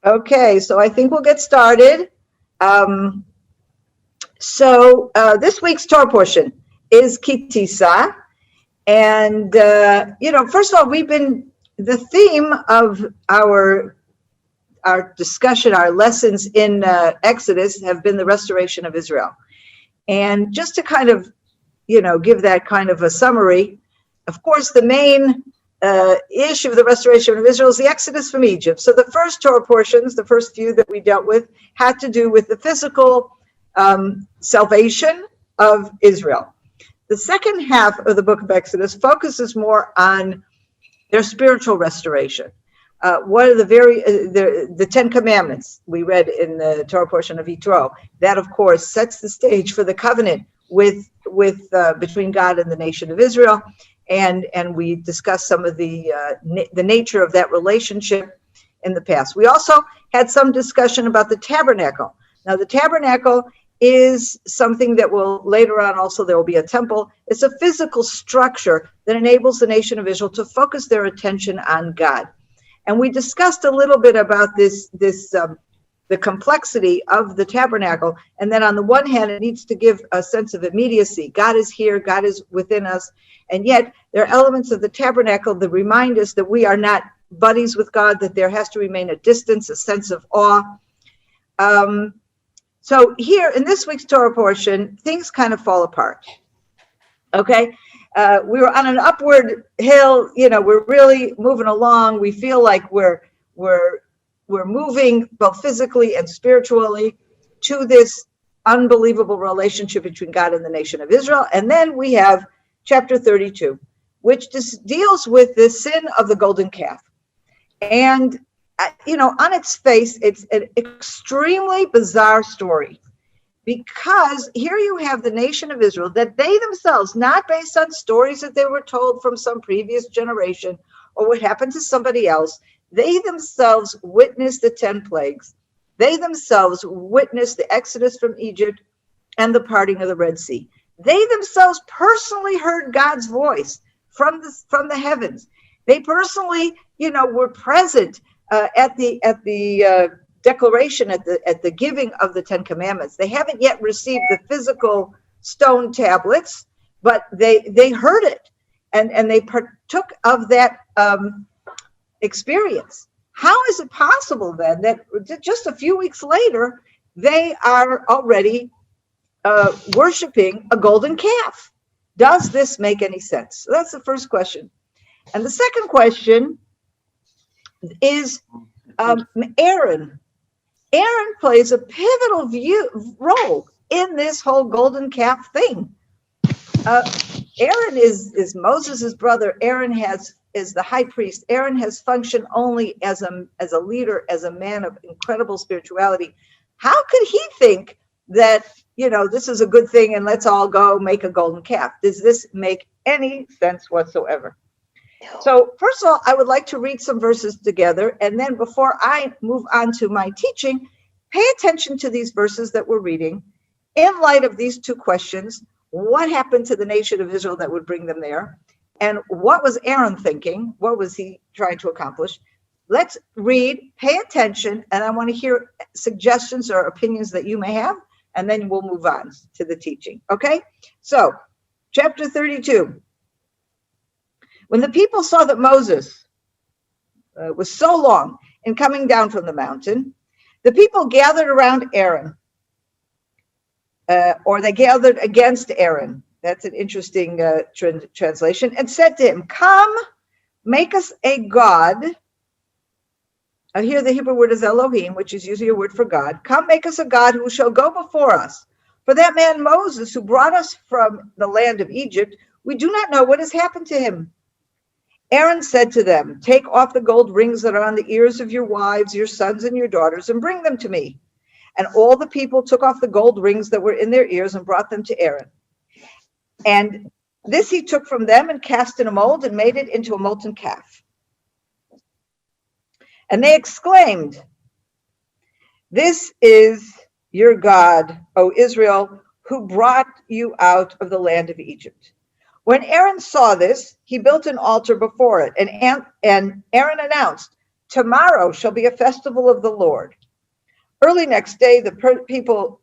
Okay, so I think we'll get started. This week's Torah portion is Tisa. And, first of all, the theme of our discussion, our lessons in Exodus have been the restoration of Israel. And just to kind of, give that kind of a summary, of course, the main issue of the restoration of Israel is the Exodus from Egypt. So the first Torah portions, the first few that we dealt with, had to do with the physical salvation of Israel. The second half of the book of Exodus focuses more on their spiritual restoration. What are the 10 Commandments we read in the Torah portion of Yitro? That, of course, sets the stage for the covenant between God and the nation of Israel. And we discussed some of the nature of that relationship in the past. We also had some discussion about the tabernacle. Now, the tabernacle is something that will later on also there will be a temple. It's a physical structure that enables the nation of Israel to focus their attention on God. And we discussed a little bit about the complexity of the tabernacle. And then on the one hand, it needs to give a sense of immediacy. God is here, God is within us. And yet there are elements of the tabernacle that remind us that we are not buddies with God, that there has to remain a distance, a sense of awe. So here in this week's Torah portion, things kind of fall apart. Okay, we were on an upward hill. We're really moving along. We feel like we're moving both physically and spiritually to this unbelievable relationship between God and the nation of Israel. And then we have chapter 32, which deals with the sin of the golden calf. And on its face, it's an extremely bizarre story, because here you have the nation of Israel that they themselves, not based on stories that they were told from some previous generation or what happened to somebody else, they themselves witnessed the 10 plagues. They themselves witnessed the exodus from Egypt and the parting of the Red Sea. They themselves personally heard God's voice from the heavens. They personally, were present at the declaration, at the giving of the 10 Commandments. They haven't yet received the physical stone tablets, but they heard it and they partook of that experience. How is it possible then that just a few weeks later they are already worshiping a golden calf? Does this make any sense? So that's the first question. And the second question is Aaron. Aaron plays a pivotal role in this whole golden calf thing. Aaron is Moses' brother. Aaron is the high priest. Aaron has functioned only as a leader, as a man of incredible spirituality. How could he think that, this is a good thing and let's all go make a golden calf? Does this make any sense whatsoever? So first of all, I would like to read some verses together. And then before I move on to my teaching, pay attention to these verses that we're reading in light of these two questions. What happened to the nation of Israel that would bring them there? And what was Aaron thinking? What was he trying to accomplish? Let's read, pay attention, and I want to hear suggestions or opinions that you may have, and then we'll move on to the teaching. Okay? So, chapter 32. When the people saw that Moses was so long in coming down from the mountain, the people gathered around Aaron, or they gathered against Aaron. That's an interesting translation, and said to him, "Come, make us a god." Here the Hebrew word is Elohim, which is usually a word for God. "Come, make us a god who shall go before us. For that man Moses, who brought us from the land of Egypt, we do not know what has happened to him." Aaron said to them, "Take off the gold rings that are on the ears of your wives, your sons, and your daughters, and bring them to me." And all the people took off the gold rings that were in their ears and brought them to Aaron. And this he took from them and cast in a mold and made it into a molten calf. And they exclaimed, "This is your God, O Israel, who brought you out of the land of Egypt." When Aaron saw this, he built an altar before it, and Aaron announced, Tomorrow shall be a festival of the Lord. Early next day, the people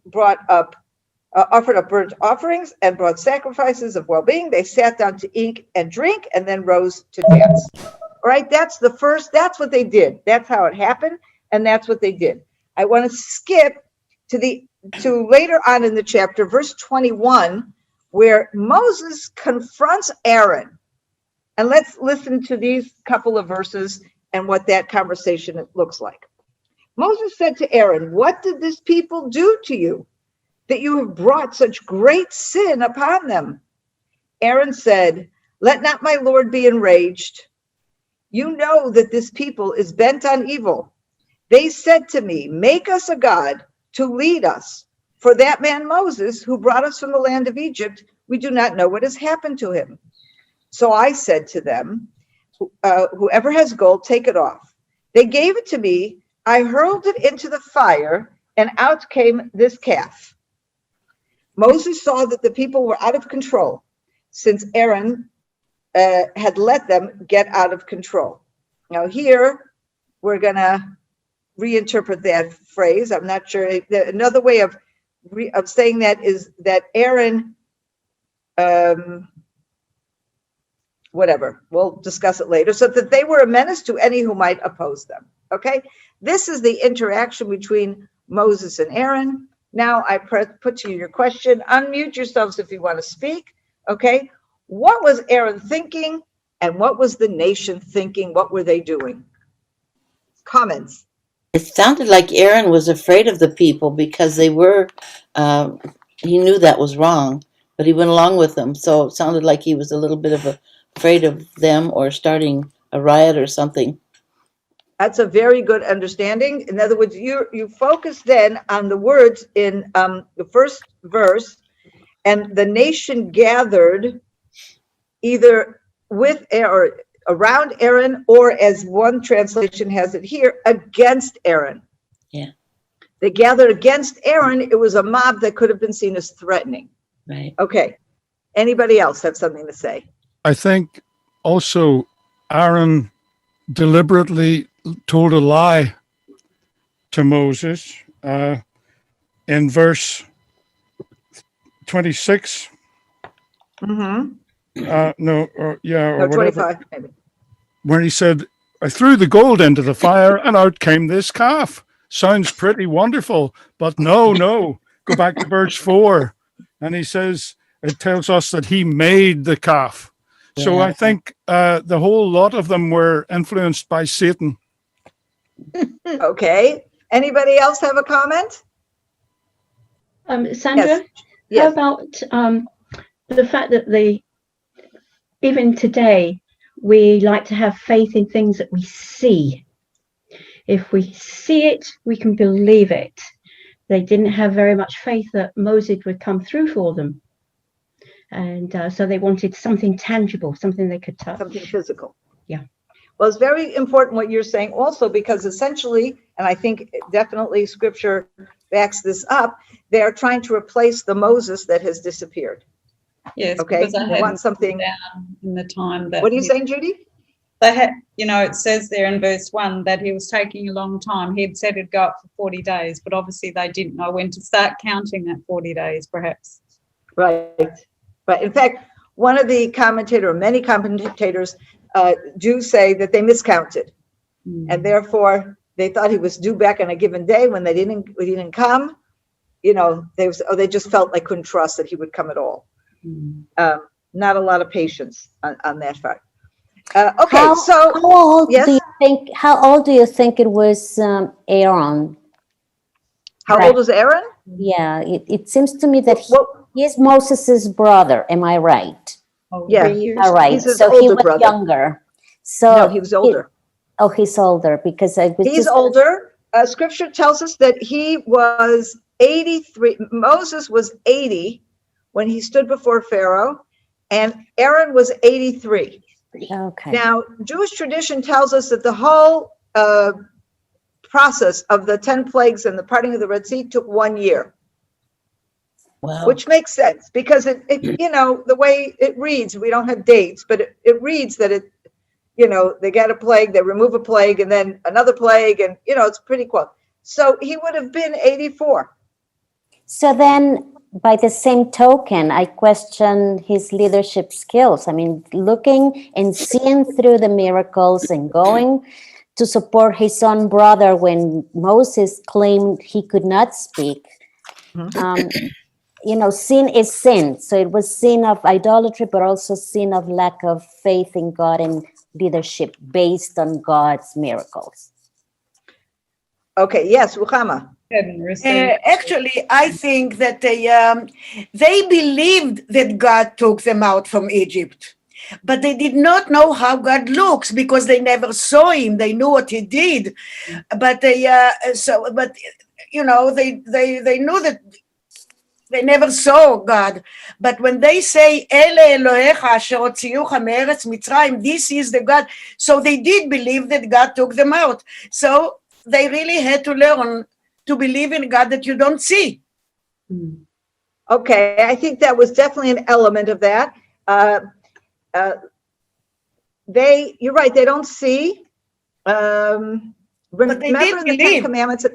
offered up burnt offerings and brought sacrifices of well-being. They sat down to eat and drink and then rose to dance. All right, that's what they did. That's how it happened, and that's what they did. I want to skip to later on in the chapter, verse 21, where Moses confronts Aaron. And let's listen to these couple of verses and what that conversation looks like. Moses said to Aaron, "What did this people do to you, that you have brought such great sin upon them?" Aaron said, "Let not my Lord be enraged. You know that this people is bent on evil. They said to me, 'Make us a god to lead us.' For that man Moses, who brought us from the land of Egypt, we do not know what has happened to him." So I said to them, "Whoever has gold, take it off." They gave it to me. I hurled it into the fire, and out came this calf. Moses saw that the people were out of control, since Aaron had let them get out of control. Now here, we're going to reinterpret that phrase. I'm not sure. Another way of saying that is that Aaron, whatever, we'll discuss it later, so that they were a menace to any who might oppose them. Okay, this is the interaction between Moses and Aaron. Now I put to you your question. Unmute yourselves if you want to speak. Okay, what was Aaron thinking, and what was the nation thinking? What were they doing? Comments? It sounded like Aaron was afraid of the people because they were, he knew that was wrong, but he went along with them. So it sounded like he was a little bit afraid of them or starting a riot or something. That's a very good understanding. In other words, you focus then on the words in the first verse, and the nation gathered either with or around Aaron, or as one translation has it here, against Aaron. Yeah. They gathered against Aaron. It was a mob that could have been seen as threatening. Right. Okay. Anybody else have something to say? I think also Aaron deliberately told a lie to Moses in verse 26. Mm-hmm. No, or whatever. 25, maybe. When he said, "I threw the gold into the fire and out came this calf." Sounds pretty wonderful, but no. Go back to verse 4. And he says, it tells us that he made the calf. Yeah. So I think the whole lot of them were influenced by Satan. Okay. Anybody else have a comment? Sandra, yes. How about the fact that even today, we like to have faith in things that we see. If we see it, we can believe it. They didn't have very much faith that Moses would come through for them. And so they wanted something tangible, something they could touch. Something physical. Yeah. Well, it's very important what you're saying also, because essentially, and I think definitely scripture backs this up, they are trying to replace the Moses that has disappeared. Yes, okay. Because I want something down in the time that. What are you saying, Judy? They had, it says there in verse 1 that he was taking a long time. He'd said it'd go up for 40 days, but obviously they didn't know when to start counting that 40 days, perhaps. Right. In fact, many commentators do say that they miscounted, and therefore they thought he was due back on a given day. When he didn't come, they just felt like couldn't trust that he would come at all. Not a lot of patience on that part. Okay, how old yes? How old do you think it was Aaron? How old is Aaron? Yeah, it seems to me that he is Moses's brother. Am I right? Oh, yeah. All right. So he was brother. Younger. So no, he was older. He's older because he's older. Scripture tells us that he was 83. Moses was 80 when he stood before Pharaoh, and Aaron was 83. Okay. Now, Jewish tradition tells us that the whole process of the 10 plagues and the parting of the Red Sea took 1 year. Wow. Which makes sense because it the way it reads, we don't have dates, but it reads that they get a plague, they remove a plague, and then another plague, and it's pretty cool. So he would have been 84. So then, by the same token, I question his leadership skills. I mean, looking and seeing through the miracles and going to support his own brother when Moses claimed he could not speak. Sin is sin. So it was sin of idolatry, but also sin of lack of faith in God and leadership based on God's miracles. Okay, yes, Ruchama. Actually, I think that they believed that God took them out from Egypt, but they did not know how God looks because they never saw him. They knew what he did, but they knew that they never saw God. But when they say Ele Elohecha asher hotziucha me'eretz Mitzrayim, this is the God. So they did believe that God took them out. So they really had to learn to believe in God that you don't see. Okay, I think that was definitely an element of that. You're right, they don't see. But they did in the Ten believe. Commandments,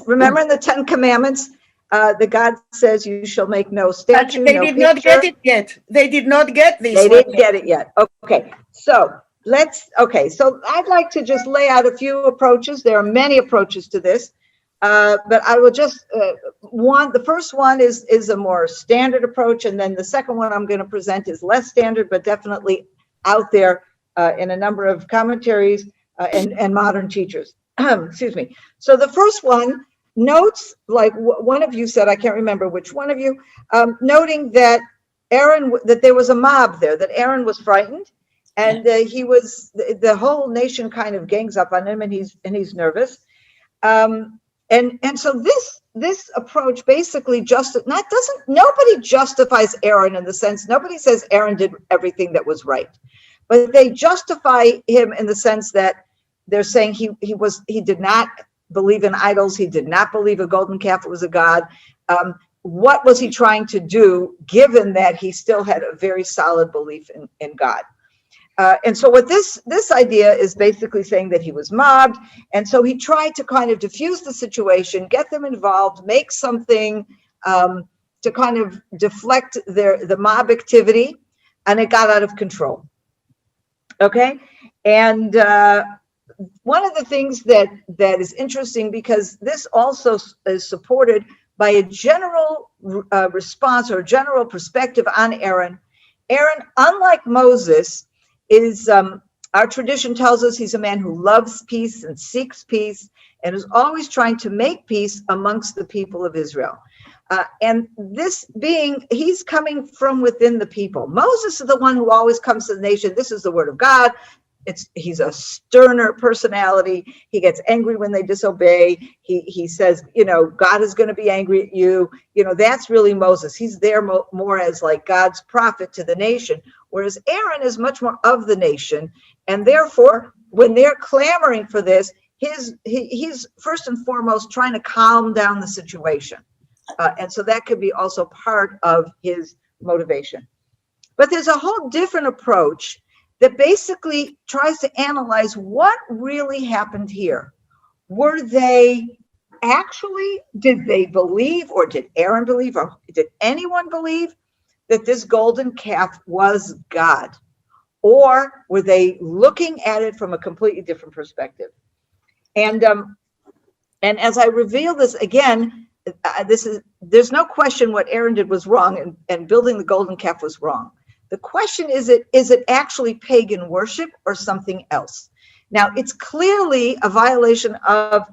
remember in the Ten Commandments, that God says you shall make no statue, They no did not picture. get it yet. They did not get this. They didn't get it yet. Okay, so I'd like to just lay out a few approaches. There are many approaches to this, but I will just, the first one is a more standard approach, and then the second one I'm going to present is less standard, but definitely out there in a number of commentaries and modern teachers. Excuse me. So the first one notes, like one of you said, I can't remember which one of you, noting that that there was a mob there, that Aaron was frightened, and the whole nation kind of gangs up on him, and he's nervous. And so this approach basically nobody justifies Aaron in the sense, nobody says Aaron did everything that was right, but they justify him in the sense that they're saying he did not believe in idols. He did not believe a golden calf was a god. What was he trying to do, given that he still had a very solid belief in God? And so what this idea is basically saying that he was mobbed. And so he tried to kind of diffuse the situation, get them involved, make something to kind of deflect the mob activity, and it got out of control. Okay. And one of the things that is interesting, because this also is supported by a general response or general perspective on Aaron. Aaron, unlike Moses, is our tradition tells us he's a man who loves peace and seeks peace and is always trying to make peace amongst the people of Israel. And this being, he's coming from within the people. Moses is the one who always comes to the nation. This is the word of God. He's a sterner personality. He gets angry when they disobey. He says, God is going to be angry at you. That's really Moses. He's there more as like God's prophet to the nation, whereas Aaron is much more of the nation. And therefore, when they're clamoring for this, he's first and foremost trying to calm down the situation. And so that could be also part of his motivation. But there's a whole different approach that basically tries to analyze what really happened here. Did they believe, or did Aaron believe, or did anyone believe that this golden calf was God? Or were they looking at it from a completely different perspective? And as I reveal this again, there's no question what Aaron did was wrong, and building the golden calf was wrong. The question is it actually pagan worship or something else? Now, it's clearly a violation of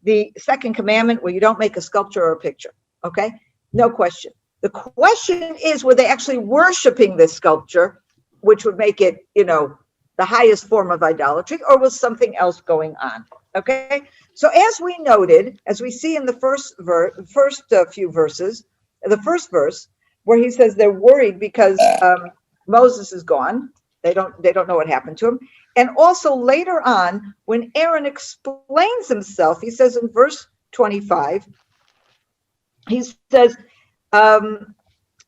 the second commandment where you don't make a sculpture or a picture, okay? No question. The question is, were they actually worshiping this sculpture, which would make it, the highest form of idolatry, or was something else going on, okay? So as we noted, as we see in the first few verses, the first verse, where he says they're worried because Moses is gone. They don't know what happened to him. And also later on, when Aaron explains himself, he says in verse 25, he says,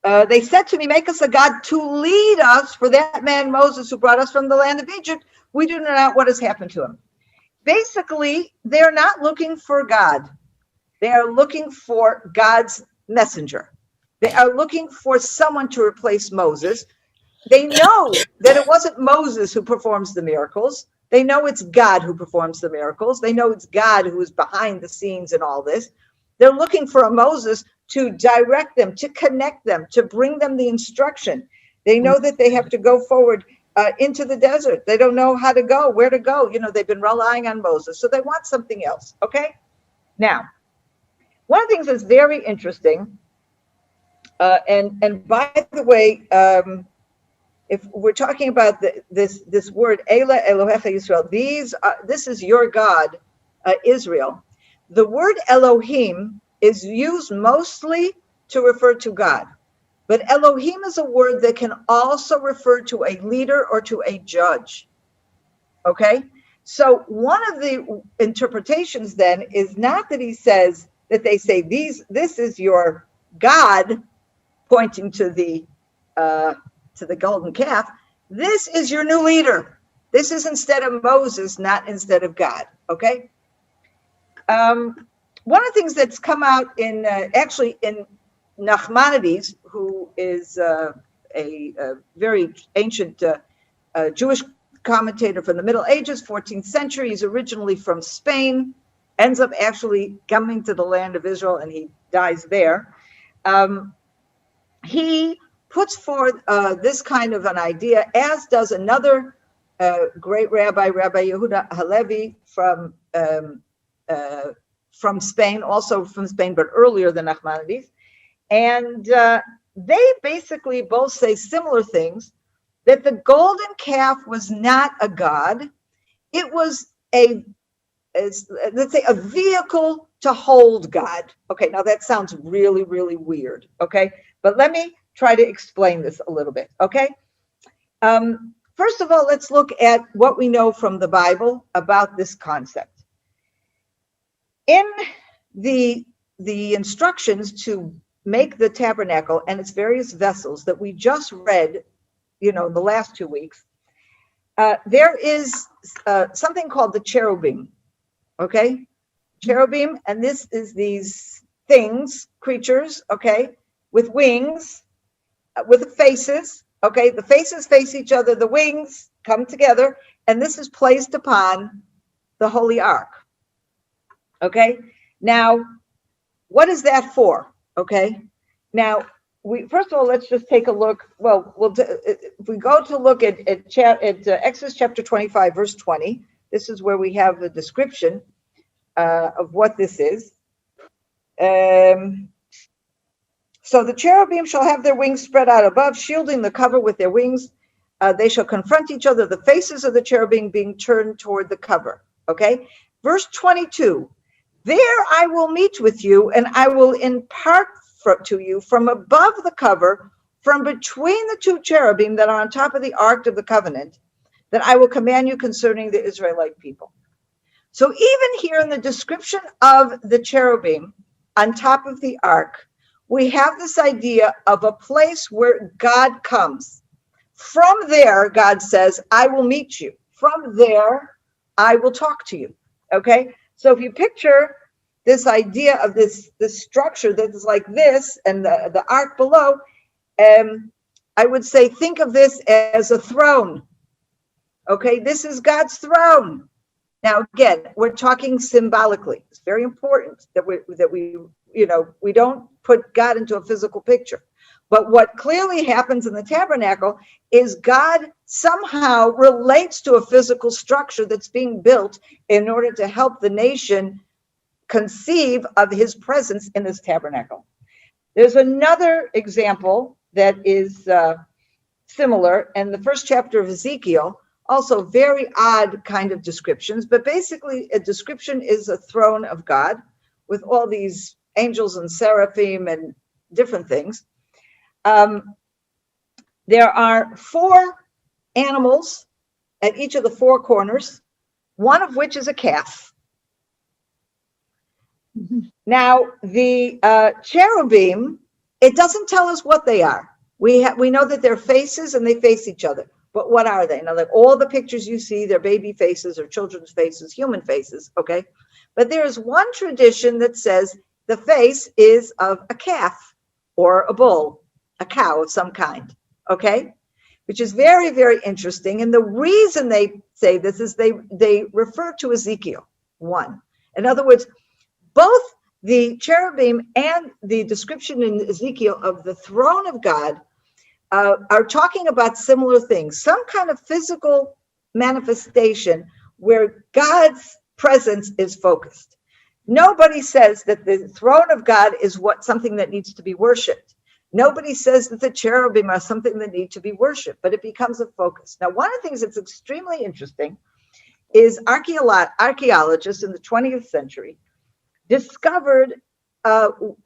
they said to me, make us a God to lead us, for that man Moses who brought us from the land of Egypt, we do not know what has happened to him. Basically, they're not looking for God. They are looking for God's messenger. They are looking for someone to replace Moses. They know that it wasn't Moses who performs the miracles. They know it's God who performs the miracles. They know it's God who is behind the scenes in all this. They're looking for a Moses to direct them, to connect them, to bring them the instruction. They know that they have to go forward into the desert. They don't know how to go, where to go. You know, they've been relying on Moses, so they want something else, okay? Now, one of the things that's very interesting, and by the way, if we're talking about this word, Ela Elohecha Yisrael, this is your God, Israel. The word Elohim is used mostly to refer to God. But Elohim is a word that can also refer to a leader or to a judge. Okay? So one of the interpretations then is not that he says, that they say, this is your God, pointing to the golden calf. This is your new leader. This is instead of Moses, not instead of God. Okay? One of the things that's come out in, actually in Nachmanides, who is a very ancient Jewish commentator from the Middle Ages, 14th century. He's originally from Spain, ends up actually coming to the land of Israel, and he dies there. He puts forth this kind of an idea, as does another great rabbi, Rabbi Yehuda Halevi from Spain, also from Spain, but earlier than Nachmanides. And they basically both say similar things, that the golden calf was not a god. It was let's say a vehicle to hold God. Okay, now that sounds really, really weird, okay? But let me try to explain this a little bit, okay? First of all, let's look at what we know from the Bible about this concept. In the instructions to make the tabernacle and its various vessels that we just read, the last 2 weeks, there is something called the cherubim, okay? Cherubim, and this is these things, creatures, okay, with wings, with faces, okay? The faces face each other, the wings come together, and this is placed upon the Holy Ark, okay? Now, what is that for, okay? Now, first of all, let's just take a look. Well, if we go to look at Exodus chapter 25, verse 20, this is where we have the description of what this is. So the cherubim shall have their wings spread out above, shielding the cover with their wings. They shall confront each other, the faces of the cherubim being turned toward the cover. Okay? Verse 22, there I will meet with you, and I will impart to you from above the cover, from between the two cherubim that are on top of the Ark of the Covenant, that I will command you concerning the Israelite people. So even here in the description of the cherubim on top of the Ark, we have this idea of a place where God comes. From there, God says, I will meet you. From there, I will talk to you. Okay? So if you picture this idea of this structure that is like this and the ark below, I would say think of this as a throne. Okay, this is God's throne. Now again, we're talking symbolically. It's very important that we don't put God into a physical picture. But what clearly happens in the tabernacle is God somehow relates to a physical structure that's being built in order to help the nation conceive of his presence in this tabernacle. There's another example that is similar in the first chapter of Ezekiel, also very odd kind of descriptions, but basically a description is a throne of God with all these angels and seraphim and different things. There are 4 animals at each of the 4 corners, one of which is a calf. Now, the cherubim It doesn't tell us what they are. We know that they're faces and they face each other. But what are they? Now, like all the pictures you see, they're baby faces or children's faces, human faces, okay? But there is one tradition that says the face is of a calf or a bull, a cow of some kind, okay? Which is very, very interesting. And the reason they say this is they refer to Ezekiel 1. In other words, both the cherubim and the description in Ezekiel of the throne of God are talking about similar things, some kind of physical manifestation where God's presence is focused. Nobody says that the throne of God is something that needs to be worshipped. Nobody says that the cherubim are something that need to be worshipped, but it becomes a focus. Now, one of the things that's extremely interesting is archaeologists in the 20th century discovered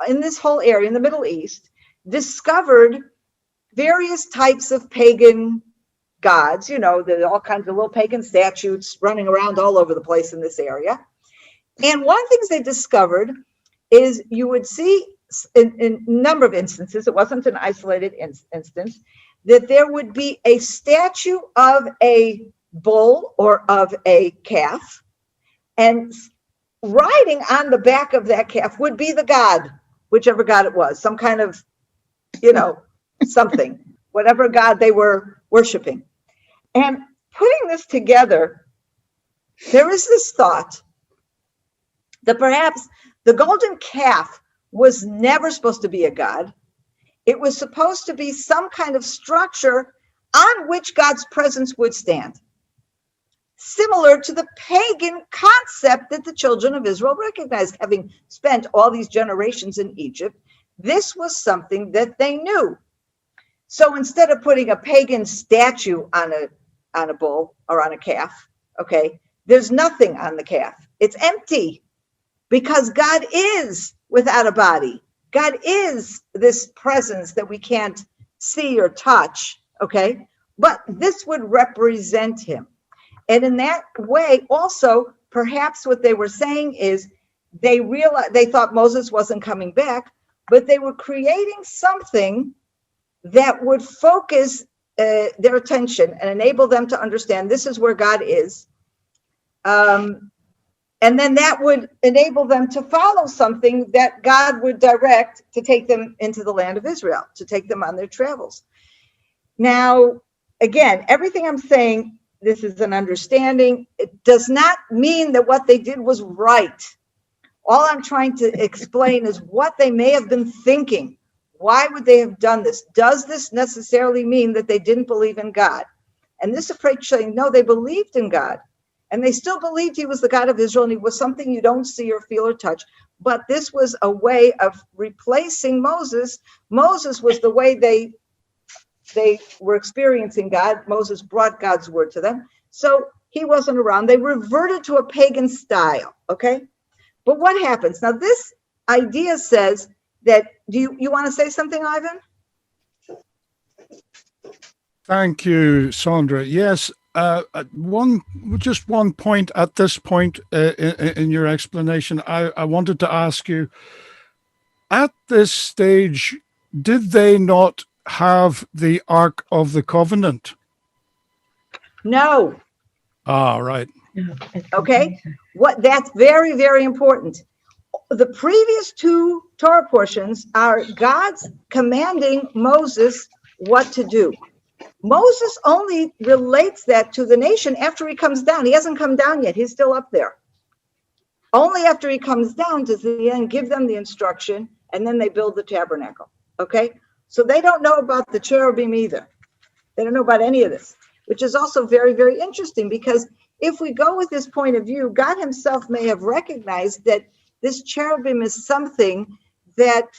in this whole area, in the Middle East, discovered various types of pagan gods. You know, there are all kinds of little pagan statues running around all over the place in this area. And one of the things they discovered is you would see in a number of instances, it wasn't an isolated instance, that there would be a statue of a bull or of a calf, and riding on the back of that calf would be the god, whichever god it was, some kind of, something, whatever god they were worshiping. And putting this together, there is this thought that perhaps the golden calf was never supposed to be a god. It was supposed to be some kind of structure on which God's presence would stand, similar to the pagan concept that the children of Israel recognized, having spent all these generations in Egypt. This was something that they knew. So instead of putting a pagan statue on a bull or on a calf, okay, there's nothing on the calf. It's empty because God is without a body. God is this presence that we can't see or touch, okay? But this would represent him. And in that way, also, perhaps what they were saying is they thought Moses wasn't coming back, but they were creating something that would focus their attention and enable them to understand this is where God is. And then that would enable them to follow something that God would direct to take them into the land of Israel, to take them on their travels. Now, again, everything I'm saying, this is an understanding. It does not mean that what they did was right. All I'm trying to explain is what they may have been thinking. Why would they have done this? Does this necessarily mean that they didn't believe in God? And this approach saying, no, they believed in God. And they still believed he was the God of Israel, and he was something you don't see or feel or touch. But this was a way of replacing Moses. Moses was the way they were experiencing God. Moses brought God's word to them. So he wasn't around. They reverted to a pagan style, okay? But what happens? Now, this idea says that, do you want to say something, Ivan? Thank you, Sondra. Yes, just one point at this point in your explanation. I wanted to ask you, at this stage, did they not have the Ark of the Covenant? No. Ah, right. Okay. That's very, very important. The previous two Torah portions are God's commanding Moses what to do. Moses only relates that to the nation after he comes down. He hasn't come down yet. He's still up there. Only after he comes down does he then give them the instruction, and then they build the tabernacle. Okay? So they don't know about the cherubim either. They don't know about any of this, which is also very, very interesting, because if we go with this point of view, God himself may have recognized that this cherubim is something that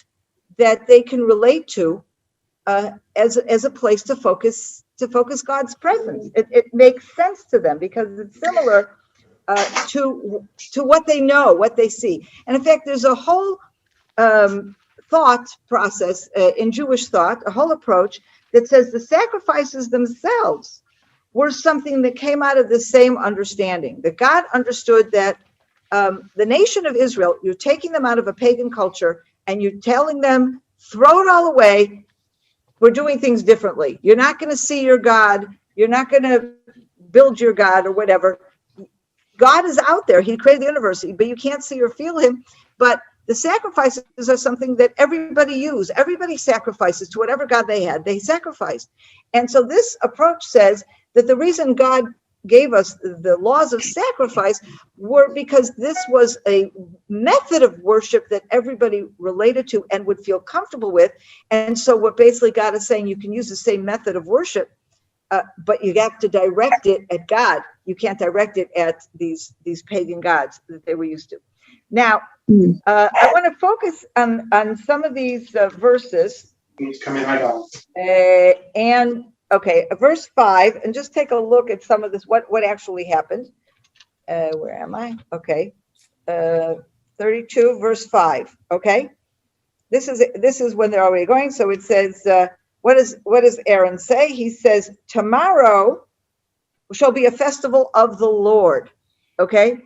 they can relate to as a place to focus God's presence. It makes sense to them because it's similar to what they know, what they see. And in fact, there's a whole thought process in Jewish thought, a whole approach that says the sacrifices themselves were something that came out of the same understanding, that God understood that the nation of Israel, you're taking them out of a pagan culture and you're telling them throw it all away. We're doing things differently. You're not going to see your God. You're not going to build your God or whatever. God is out there. He created the universe, but you can't see or feel him. But the sacrifices are something that everybody used. Everybody sacrifices to whatever God they had. They sacrificed. And so this approach says that the reason God gave us the laws of sacrifice were because this was a method of worship that everybody related to and would feel comfortable with. And so what basically God is saying, you can use the same method of worship, but you have to direct it at God. You can't direct it at these pagan gods that they were used to. Now, I want to focus on some of these verses. And okay, verse 5, and just take a look at some of this, what actually happened. Where am I? Okay. 32, verse 5. Okay. This is when they're already going. So it says, what does Aaron say? He says, tomorrow shall be a festival of the Lord. Okay.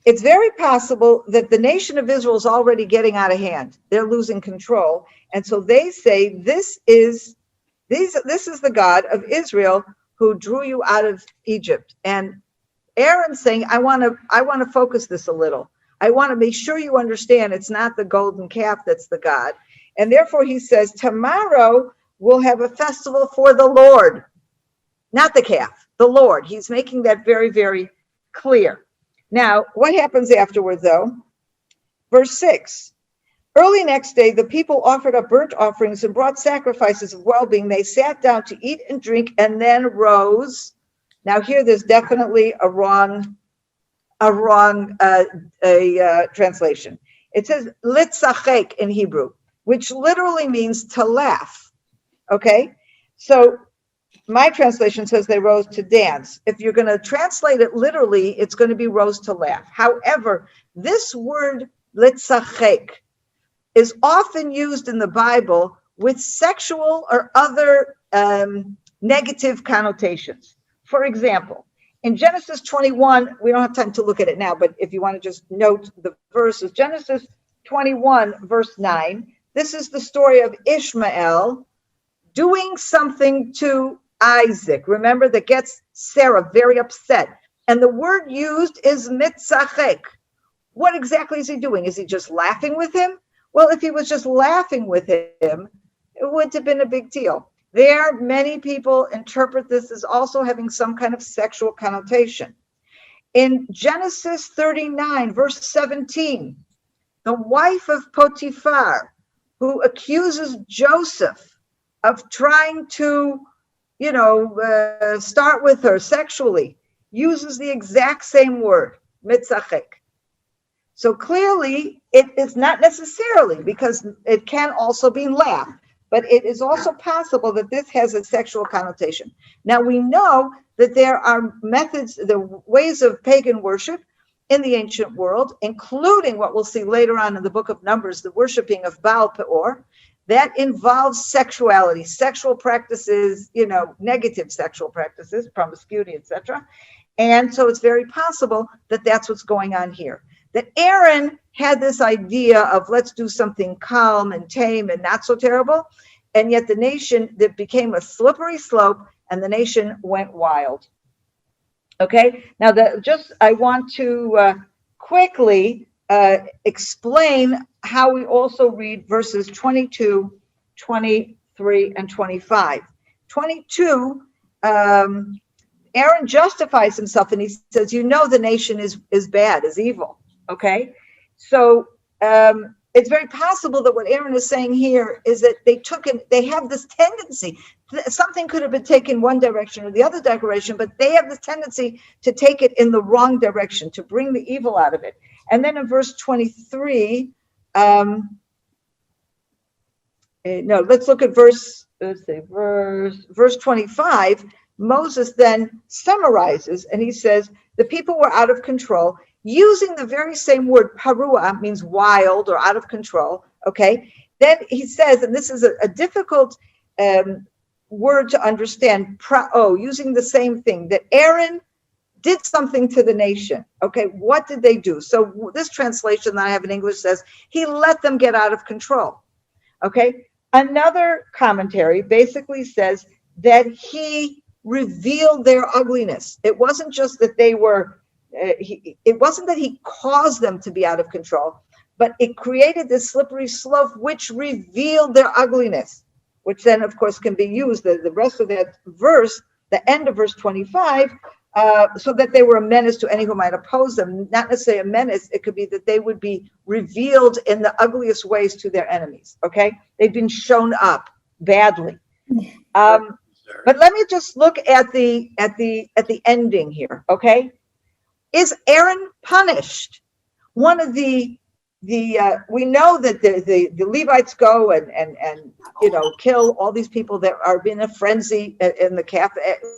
It's very possible that the nation of Israel is already getting out of hand. They're losing control. And so they say, this is the God of Israel who drew you out of Egypt. And Aaron's saying, I want to focus this a little. I want to make sure you understand it's not the golden calf that's the God. And therefore he says, tomorrow we'll have a festival for the Lord, not the calf, the Lord. He's making that very, very clear. Now, what happens afterward, though? Verse 6. Early next day, the people offered up burnt offerings and brought sacrifices of well-being. They sat down to eat and drink and then rose. Now here, there's definitely a wrong translation. It says litzachek in Hebrew, which literally means to laugh. Okay, so my translation says they rose to dance. If you're going to translate it literally, it's going to be rose to laugh. However, this word litzachek is often used in the Bible with sexual or other negative connotations. For example, in Genesis 21, we don't have time to look at it now, but if you want to just note the verses, Genesis 21, verse 9, this is the story of Ishmael doing something to Isaac. Remember, that gets Sarah very upset. And the word used is mitzachek. What exactly is he doing? Is he just laughing with him? Well, if he was just laughing with him, it wouldn't have been a big deal. There, many people interpret this as also having some kind of sexual connotation. In Genesis 39, verse 17, the wife of Potiphar, who accuses Joseph of trying to, start with her sexually, uses the exact same word, mitzachek. So clearly, it is not necessarily, because it can also be laugh, but it is also possible that this has a sexual connotation. Now, we know that there are methods, the ways of pagan worship in the ancient world, including what we'll see later on in the book of Numbers, the worshiping of Baal Peor, that involves sexuality, sexual practices, negative sexual practices, promiscuity, etc. And so it's very possible that that's what's going on here. That Aaron had this idea of let's do something calm and tame and not so terrible, and yet the nation, that became a slippery slope, and the nation went wild. Okay, now I want to quickly explain how we also read verses 22, 23, and 25. 22, Aaron justifies himself, and he says, the nation is bad, is evil. Okay, so it's very possible that what Aaron is saying here is that they have this tendency, something could have been taken one direction or the other direction, but they have this tendency to take it in the wrong direction, to bring the evil out of it. And then in verse 23, let's look at verse 25. Moses then summarizes, and he says, the people were out of control, using the very same word, parua, means wild or out of control, okay? Then he says, and this is a difficult word to understand, prao, using the same thing, that Aaron did something to the nation. Okay, what did they do? So this translation that I have in English says, he let them get out of control. Okay. Another commentary basically says that he revealed their ugliness. It wasn't just that they were, it wasn't that he caused them to be out of control, but it created this slippery slope which revealed their ugliness, which then, of course, can be used, the rest of that verse, the end of verse 25, so that they were a menace to any who might oppose them. Not necessarily a menace, it could be that they would be revealed in the ugliest ways to their enemies, okay? They've been shown up badly. But let me just look at the ending here, okay? Is Aaron punished? One of we know that the Levites go and kill all these people that are in a frenzy in the calf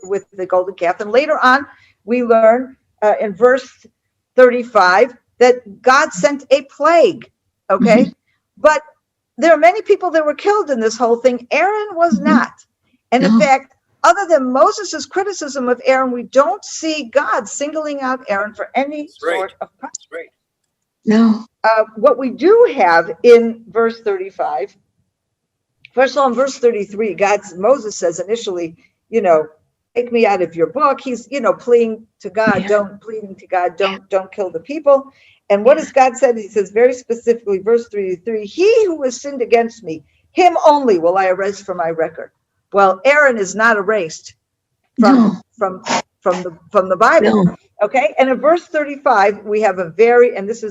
with the golden calf. And later on, we learn in verse 35 that God sent a plague. Okay, but there are many people that were killed in this whole thing. Aaron was not, and in fact, other than Moses' criticism of Aaron, we don't see God singling out Aaron for any sort of punishment. No. What we do have in verse 35, first of all, in verse 33, Moses says initially, take me out of your book. He's, pleading to God, don't kill the people. And what does God say? He says very specifically, verse 33, he who has sinned against me, him only will I erase from my record. Well, Aaron is not erased from the Bible. No. Okay, and in verse 35, we have this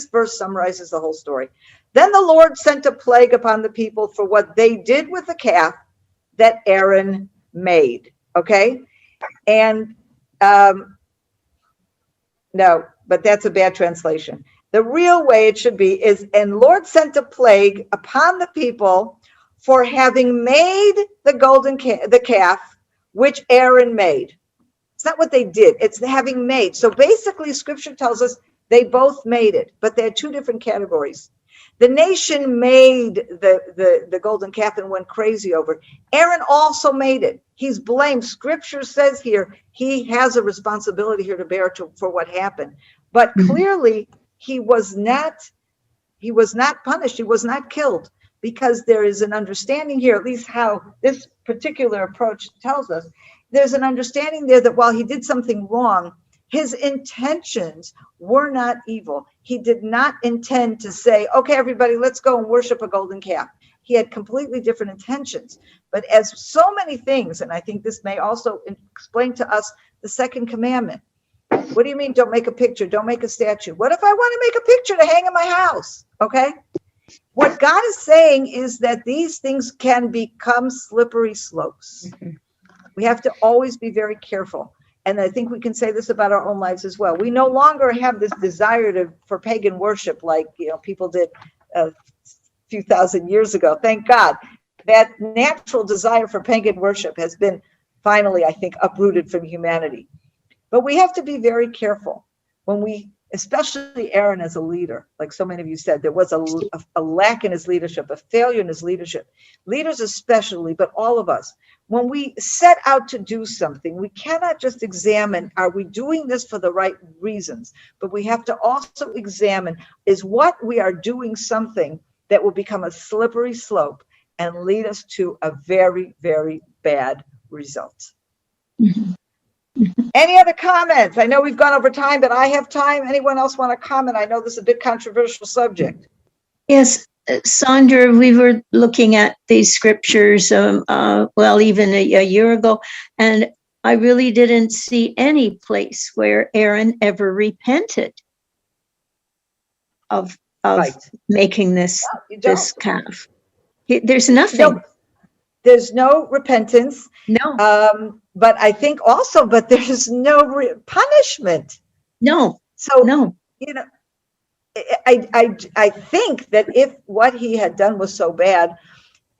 verse summarizes the whole story. Then the Lord sent a plague upon the people for what they did with the calf that Aaron made. Okay, and no, but that's a bad translation. The real way it should be is, and Lord sent a plague upon the people for having made the calf which Aaron made. It's not what they did, it's the having made. So basically, scripture tells us they both made it, but they're two different categories. The nation made the golden calf and went crazy over it. Aaron also made it. He's blamed. Scripture says here he has a responsibility here to bear for what happened. But clearly he was not punished. He was not killed, because there is an understanding here, at least how this particular approach tells us. There's an understanding there that while he did something wrong, his intentions were not evil. He did not intend to say, okay, everybody, let's go and worship a golden calf. He had completely different intentions. But as so many things, and I think this may also explain to us the second commandment. What do you mean, don't make a picture, don't make a statue? What if I want to make a picture to hang in my house? Okay? What God is saying is that these things can become slippery slopes. We have to always be very careful. And I think we can say this about our own lives as well. We no longer have this desire for pagan worship like people did a few thousand years ago. Thank God. That natural desire for pagan worship has been finally, I think, uprooted from humanity. But we have to be very careful when especially Aaron as a leader, like so many of you said, there was a lack in his leadership, a failure in his leadership. Leaders especially, but all of us. When we set out to do something, we cannot just examine, are we doing this for the right reasons? But we have to also examine, is what we are doing something that will become a slippery slope and lead us to a very, very bad result? Any other comments? I know we've gone over time, but I have time. Anyone else want to comment? I know this is a bit controversial subject. Yes, Sondra, we were looking at these scriptures, even a year ago, and I really didn't see any place where Aaron ever repented of making this calf. There's nothing. No, there's no repentance. No. But I think also, there's no punishment. No. So, no. I think that if what he had done was so bad,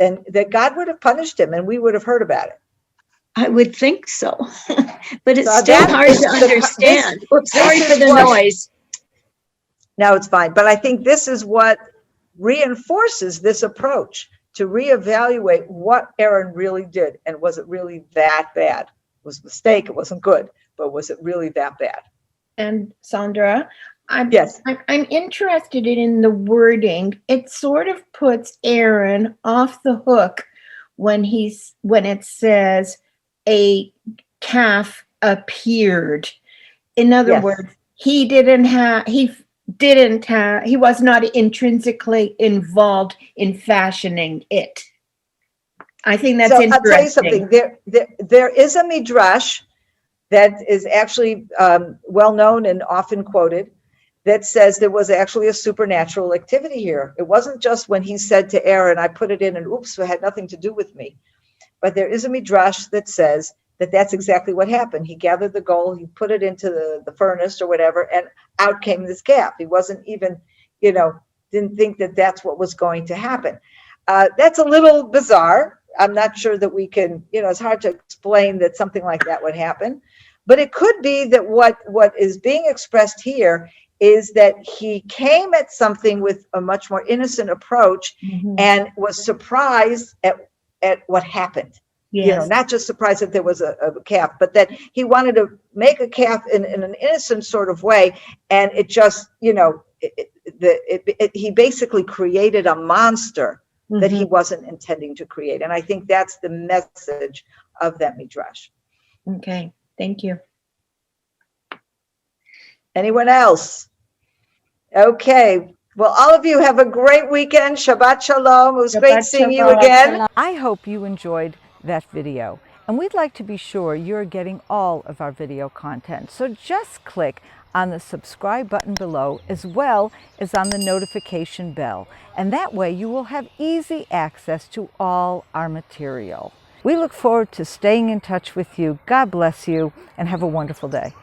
and that God would have punished him and we would have heard about it. I would think so. But it's still hard to understand. Sorry for the noise. No, it's fine. But I think this is what reinforces this approach, to reevaluate what Aaron really did. And was it really that bad? It was a mistake. It wasn't good. But was it really that bad? And Sondra, Yes. I'm interested in the wording. It sort of puts Aaron off the hook when it says a calf appeared. In other Yes. words, he was not intrinsically involved in fashioning it. I think that's So interesting. I'll tell you something. There is a midrash that is actually well known and often quoted that says there was actually a supernatural activity here. It wasn't just when he said to Aaron, I put it in and oops, it had nothing to do with me. But there is a midrash that says that that's exactly what happened. He gathered the gold, he put it into the furnace or whatever, and out came this calf. He wasn't even, didn't think that that's what was going to happen. That's a little bizarre. I'm not sure that we can, it's hard to explain that something like that would happen. But it could be that what is being expressed here is that he came at something with a much more innocent approach and was surprised at what happened. Yes. Not just surprised that there was a calf, but that he wanted to make a calf in an innocent sort of way. And it just, he basically created a monster that he wasn't intending to create. And I think that's the message of that midrash. Okay, thank you. Anyone else? Okay. Well, all of you have a great weekend. Shabbat shalom. It was great seeing you again. I hope you enjoyed that video, and we'd like to be sure you're getting all of our video content. So just click on the subscribe button below, as well as on the notification bell, and that way you will have easy access to all our material. We look forward to staying in touch with you. God bless you, and have a wonderful day.